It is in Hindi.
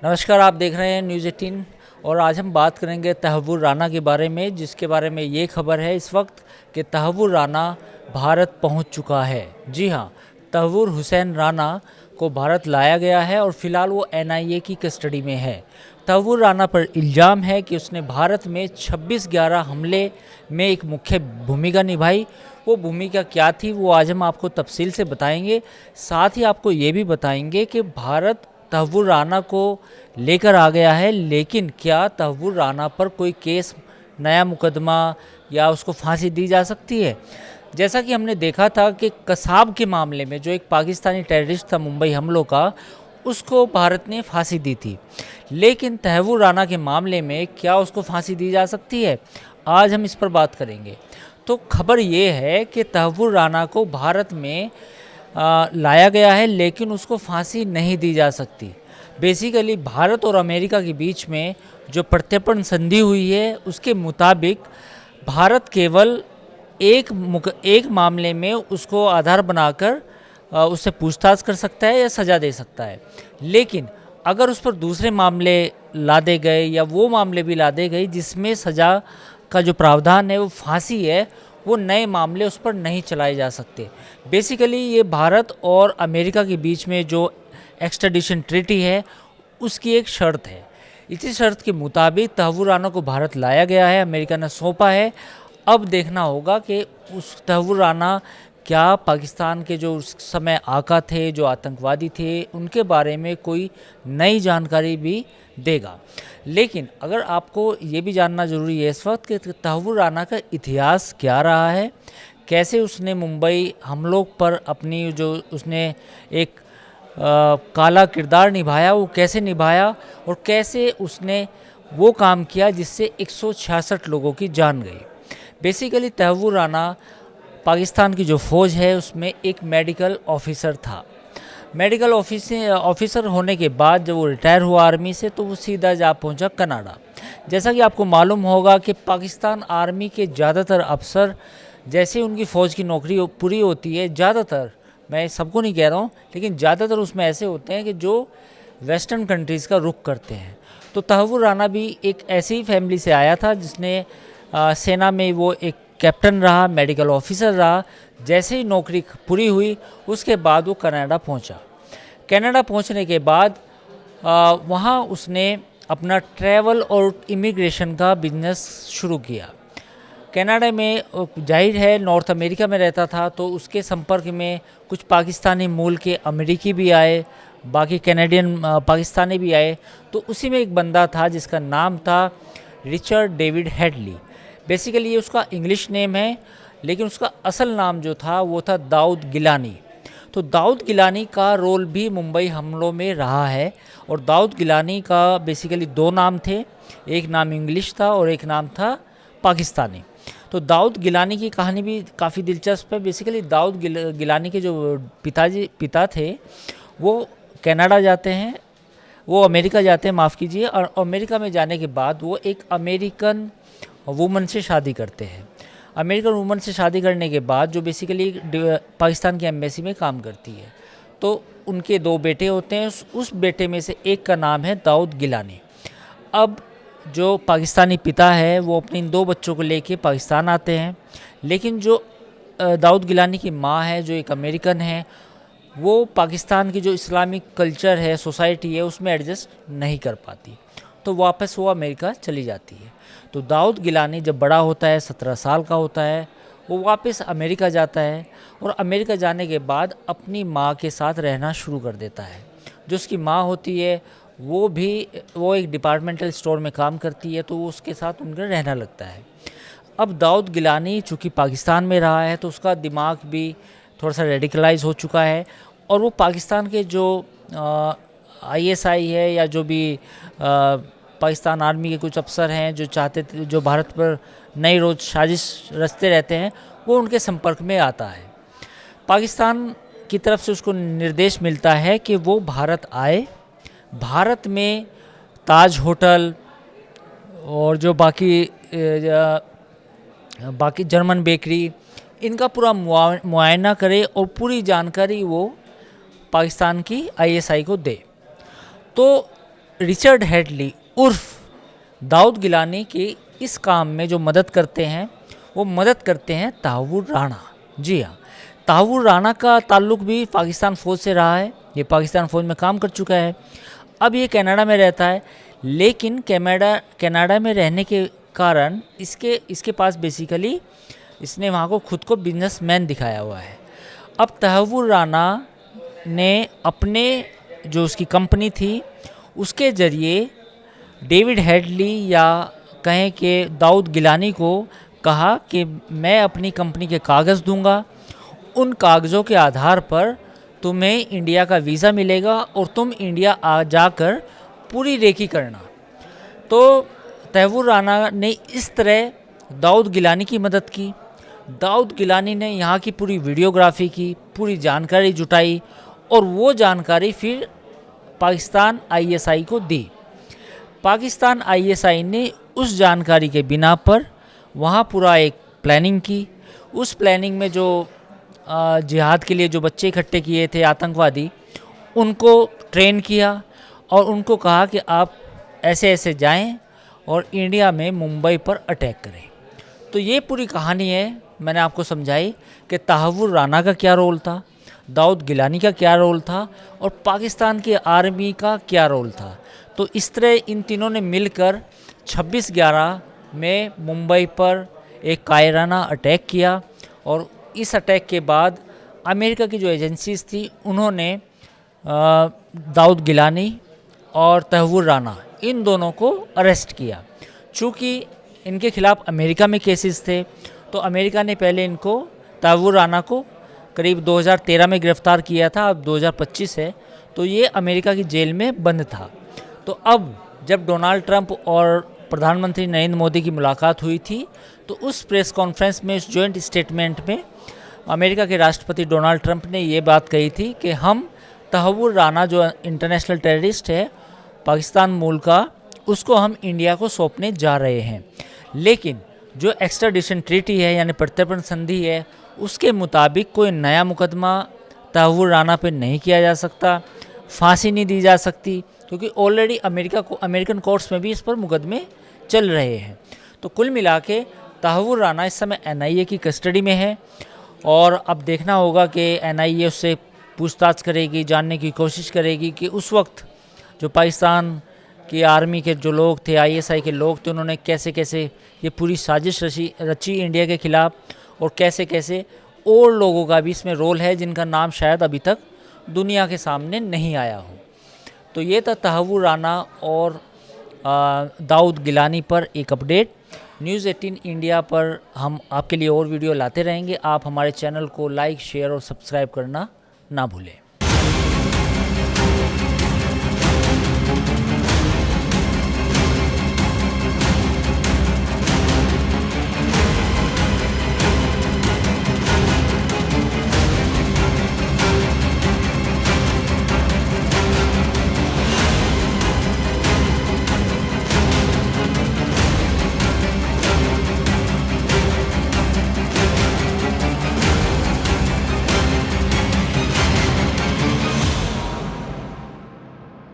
नमस्कार, आप देख रहे हैं न्यूज़ 18 और आज हम बात करेंगे तहव्वुर राना के बारे में, जिसके बारे में ये खबर है इस वक्त कि तहव्वुर राना भारत पहुंच चुका है। जी हां, तहव्वुर हुसैन राना को भारत लाया गया है और फिलहाल वो एनआईए की कस्टडी में है। तहव्वुर राना पर इल्ज़ाम है कि उसने भारत में 26/11 हमले में एक मुख्य भूमिका निभाई। वो भूमिका क्या थी, वो आज हम आपको तफसील से बताएंगे। साथ ही आपको ये भी बताएंगे कि भारत तहव्वुर राना को लेकर आ गया है, लेकिन क्या तहव्वुर राना पर कोई केस, नया मुकदमा या उसको फांसी दी जा सकती है। जैसा कि हमने देखा था कि कसाब के मामले में जो एक पाकिस्तानी टेररिस्ट था मुंबई हमलों का, उसको भारत ने फांसी दी थी, लेकिन तहव्वुर राना के मामले में क्या उसको फांसी दी जा सकती है, आज हम इस पर बात करेंगे। तो खबर ये है कि तहव्वुर राना को भारत में लाया गया है, लेकिन उसको फांसी नहीं दी जा सकती। बेसिकली भारत और अमेरिका के बीच में जो प्रत्यर्पण संधि हुई है, उसके मुताबिक भारत केवल एक मामले में उसको आधार बनाकर उससे पूछताछ कर सकता है या सज़ा दे सकता है। लेकिन अगर उस पर दूसरे मामले लादे गए या वो मामले भी लादे गए जिसमें सज़ा का जो प्रावधान है वो फांसी है, वो नए मामले उस पर नहीं चलाए जा सकते। बेसिकली ये भारत और अमेरिका के बीच में जो एक्सट्रेडिशन ट्रीटी है, उसकी एक शर्त है। इसी शर्त के मुताबिक तहव्वुर राना को भारत लाया गया है, अमेरिका ने सौंपा है। अब देखना होगा कि उस तहव्वुर राना क्या पाकिस्तान के जो उस समय आका थे, जो आतंकवादी थे, उनके बारे में कोई नई जानकारी भी देगा। लेकिन अगर आपको ये भी जानना ज़रूरी है इस वक्त कि तहव्वुर राना का इतिहास क्या रहा है, कैसे उसने मुंबई हमलों पर अपनी जो उसने एक काला किरदार निभाया, वो कैसे निभाया और कैसे उसने वो काम किया जिससे 166 लोगों की जान गई। बेसिकली तहव्वुर राना पाकिस्तान की जो फ़ौज है उसमें एक मेडिकल ऑफिसर था। मेडिकल ऑफिसर होने के बाद जब वो रिटायर हुआ आर्मी से, तो वो सीधा जा पहुंचा कनाडा। जैसा कि आपको मालूम होगा कि पाकिस्तान आर्मी के ज़्यादातर अफसर, जैसे उनकी फ़ौज की नौकरी पूरी होती है, ज़्यादातर, मैं सबको नहीं कह रहा हूँ, लेकिन ज़्यादातर उसमें ऐसे होते हैं कि जो वेस्टर्न कंट्रीज़ का रुख करते हैं। तो तहव्वुर राना भी एक ऐसी ही फैमिली से आया था जिसने सेना में वो एक कैप्टन रहा, मेडिकल ऑफिसर रहा। जैसे ही नौकरी पूरी हुई उसके बाद वो कनाडा पहुंचा। कनाडा पहुंचने के बाद वहाँ उसने अपना ट्रैवल और इमिग्रेशन का बिजनेस शुरू किया। कनाडा में जाहिर है नॉर्थ अमेरिका में रहता था, तो उसके संपर्क में कुछ पाकिस्तानी मूल के अमेरिकी भी आए, बाकी कैनेडियन पाकिस्तानी भी आए। तो उसी में एक बंदा था जिसका नाम था रिचर्ड डेविड हेडली। बेसिकली ये उसका इंग्लिश नेम है, लेकिन उसका असल नाम जो था वो था दाऊद गिलानी। तो दाऊद गिलानी का रोल भी मुंबई हमलों में रहा है, और दाऊद गिलानी का बेसिकली दो नाम थे, एक नाम इंग्लिश था और एक नाम था पाकिस्तानी। तो दाऊद गिलानी की कहानी भी काफ़ी दिलचस्प है। बेसिकली दाऊद गिलानी के जो पिता थे वो कनाडा जाते हैं, वो अमेरिका जाते हैं, माफ़ कीजिए, और अमेरिका में जाने के बाद वो एक अमेरिकन वुमन से शादी करते हैं। अमेरिकन वुमन से शादी करने के बाद जो बेसिकली पाकिस्तान की एम्बेसी में काम करती है, तो उनके दो बेटे होते हैं। उस बेटे में से एक का नाम है दाऊद गिलानी। अब जो पाकिस्तानी पिता है वो अपने इन दो बच्चों को लेके पाकिस्तान आते हैं, लेकिन जो दाऊद गिलानी की माँ है जो एक अमेरिकन है, वो पाकिस्तान की जो इस्लामिक कल्चर है, सोसाइटी है, उसमें एडजस्ट नहीं कर पाती, तो वापस वो अमेरिका चली जाती है। तो दाऊद गिलानी जब बड़ा होता है, 17 साल का होता है, वो वापस अमेरिका जाता है और अमेरिका जाने के बाद अपनी माँ के साथ रहना शुरू कर देता है। जो उसकी माँ होती है वो एक डिपार्टमेंटल स्टोर में काम करती है, तो वो उसके साथ उनका रहना लगता है। अब दाऊद गिलानी चूँकि पाकिस्तान में रहा है, तो उसका दिमाग भी थोड़ा सा रेडिकलाइज हो चुका है, और वो पाकिस्तान के जो आईएसआई है या जो भी पाकिस्तान आर्मी के कुछ अफसर हैं जो चाहते थे, जो भारत पर नई रोज़ साजिश रचते रहते हैं, वो उनके संपर्क में आता है। पाकिस्तान की तरफ से उसको निर्देश मिलता है कि वो भारत आए, भारत में ताज होटल और जो बाकी जर्मन बेकरी, इनका पूरा मुआयना करे और पूरी जानकारी वो पाकिस्तान की आईएसआई को दे। तो रिचर्ड हेडली उर्फ दाऊद गिलानी के इस काम में जो मदद करते हैं वो मदद करते हैं तहव्वुर राणा। जी हाँ, तहव्वुर राणा का ताल्लुक भी पाकिस्तान फ़ौज से रहा है। ये पाकिस्तान फ़ौज में काम कर चुका है। अब ये कनाडा में रहता है, लेकिन कनाडा में रहने के कारण इसके पास बेसिकली इसने वहाँ को खुद को बिजनेसमैन दिखाया हुआ है। अब तहव्वुर राणा ने अपने जो उसकी कंपनी थी उसके ज़रिए डेविड हेडली या कहें कि दाऊद गिलानी को कहा कि मैं अपनी कंपनी के कागज़ दूंगा, उन कागज़ों के आधार पर तुम्हें इंडिया का वीज़ा मिलेगा और तुम इंडिया आ जाकर पूरी रेकी करना। तो तहव्वुर राणा ने इस तरह दाऊद गिलानी की मदद की। दाऊद गिलानी ने यहाँ की पूरी वीडियोग्राफी की, पूरी जानकारी जुटाई और वो जानकारी फिर पाकिस्तान आईएसआई को दी। पाकिस्तान आईएसआई ने उस जानकारी के बिना पर वहाँ पूरा एक प्लानिंग की। उस प्लानिंग में जो जिहाद के लिए जो बच्चे इकट्ठे किए थे आतंकवादी, उनको ट्रेन किया और उनको कहा कि आप ऐसे ऐसे जाएं और इंडिया में मुंबई पर अटैक करें। तो ये पूरी कहानी है, मैंने आपको समझाई कि तहव्वुर राणा का क्या रोल था, दाऊद गिलानी का क्या रोल था और पाकिस्तान की आर्मी का क्या रोल था। तो इस तरह इन तीनों ने मिलकर 26/11 में मुंबई पर एक कायराना अटैक किया और इस अटैक के बाद अमेरिका की जो एजेंसीज थी उन्होंने दाऊद गिलानी और तहव्वुर राणा इन दोनों को अरेस्ट किया। चूँकि इनके खिलाफ़ अमेरिका में केसेस थे तो अमेरिका ने पहले इनको तहव्वुर राणा को करीब 2013 में गिरफ़्तार किया था। अब 2025 है तो ये अमेरिका की जेल में बंद था। तो अब जब डोनाल्ड ट्रंप और प्रधानमंत्री नरेंद्र मोदी की मुलाकात हुई थी तो उस प्रेस कॉन्फ्रेंस में, उस जॉइंट स्टेटमेंट में अमेरिका के राष्ट्रपति डोनाल्ड ट्रंप ने ये बात कही थी कि हम तहव्वुर राणा जो इंटरनेशनल टेररिस्ट है पाकिस्तान मूल का, उसको हम इंडिया को सौंपने जा रहे हैं। लेकिन जो एक्स्ट्राडिशन ट्रीटी है यानी प्रत्यर्पण संधि है उसके मुताबिक कोई नया मुकदमा तहव्वुर राणा पे नहीं किया जा सकता, फांसी नहीं दी जा सकती, क्योंकि ऑलरेडी अमेरिकन कोर्ट्स में भी इस पर मुकदमे चल रहे हैं। तो कुल मिला के तहव्वुर राणा इस समय एनआईए की कस्टडी में है और अब देखना होगा कि एनआईए उससे पूछताछ करेगी, जानने की कोशिश करेगी कि उस वक्त जो पाकिस्तान की आर्मी के जो लोग थे, आईएसआई के लोग थे, उन्होंने कैसे कैसे ये पूरी साजिश रची इंडिया के ख़िलाफ़ और कैसे कैसे और लोगों का भी इसमें रोल है जिनका नाम शायद अभी तक दुनिया के सामने नहीं आया हो। तो ये था तहव्वुर राणा और दाऊद गिलानी पर एक अपडेट। न्यूज़ 18 इंडिया पर हम आपके लिए और वीडियो लाते रहेंगे। आप हमारे चैनल को लाइक, शेयर और सब्सक्राइब करना ना भूलें।